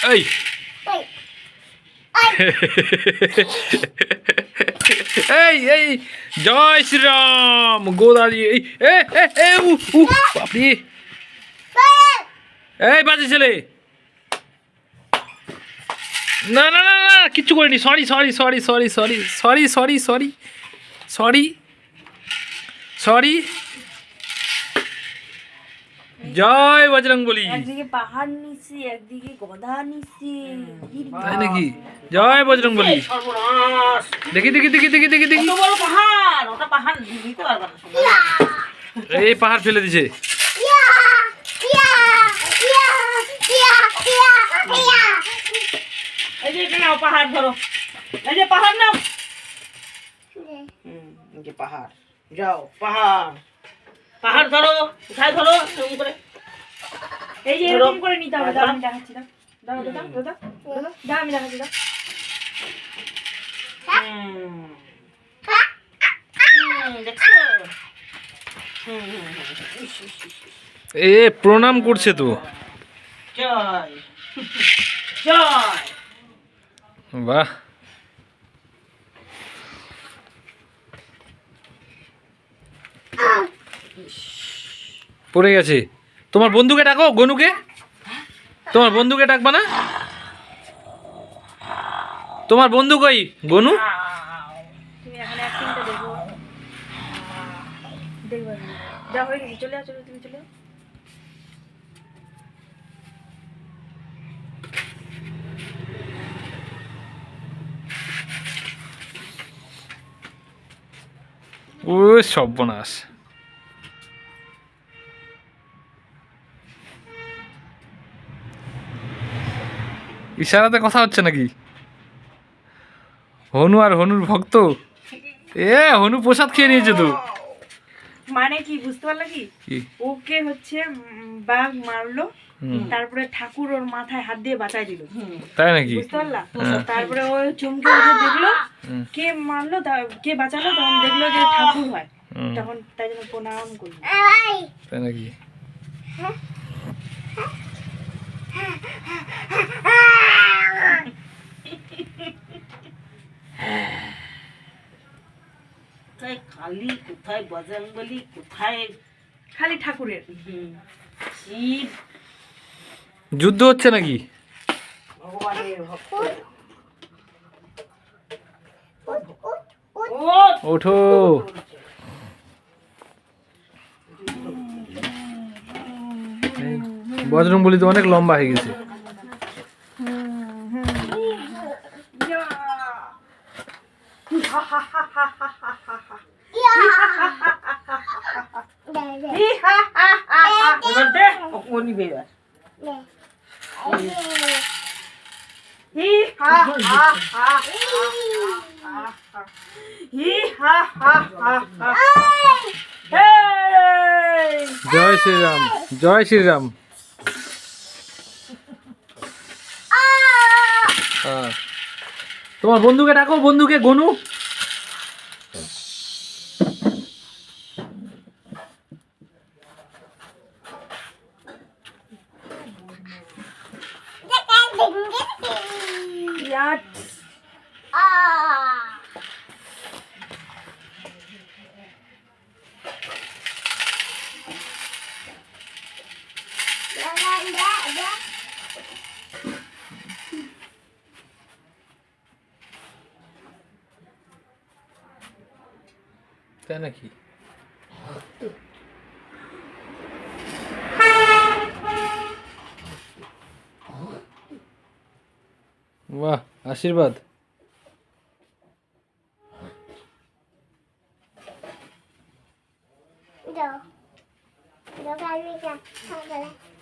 এই এই এই জয় শ্রীরাম গোদারি এই এ এ এ বাপরে এই বাজে ছেলে না না না না কিচ্ছু করিনি sorry sorry sorry sorry sorry sorry sorry sorry sorry sorry জয় বজরংবলী একদিকে পাহাড় নিচ্ছি একদিকে গধা নিচ্ছি তাই নাকি জয় বজরংবলী দেখি দেখি দেখি দেখি দেখি দেখি এই পাহাড় ফেলে দিছে এই যে এটা নাও পাহাড় ধরো এই যে পাহাড় নাও এই যে পাহাড় যাও পাহাড় পাহাড় ধরো কোথায় ধরো এরকম করে এই যে এরকম করে নিতে হবে দাও আমি দেখাচ্ছি দাও দাও দাও দাও দাও দাও আমি দেখাচ্ছি দাও দেখছো এ প্রণাম করছে তো জয় জয় বাহ পড়ে গেছে তোমার বন্ধুকে ডাকো গনুকে তোমার বন্ধুকে ডাকবা না তোমার বন্ধু কই গনু তুমি এখন অ্যাক্টিংটা দেখো দেখো যা হয়ে গেছে চলে আসো তুমি চলে ও সর্বনাশ ইশারাতে কথা হচ্ছে নাকি হনু আর হনুর ভক্ত এ হনু প্রসাদ খেয়ে নিয়েছে তো মানে কি বুঝতে পারলা কি ওকে হচ্ছে বাঘ মারলো তারপরে ঠাকুর ওর মাথায় হাত দিয়ে বাঁচাই দিল তাই নাকি বুঝতে পারলা তারপরে ও চমকে উঠে দেখলো কে মারলো কে বাঁচালো তখন দেখলো যে ঠাকুর হয় তখন তাই জন্য প্রণাম করলো তাই নাকি কোথায় কালী কোথায় বজরংবলী কোথায় খালি ঠাকুরের শিব যুদ্ধ হচ্ছে নাকি ভগবানের ভক্ত ওঠো বজরংবলী তো অনেক লম্বা হয়ে গেছে জয় শ্রীরাম জয় শ্রীরাম তোমার বন্ধুকে ডাকো বন্ধুকে গনু তাই নাকি বাহ আশীর্বাদ Đâu? Đâu cái gì cả? Không phải.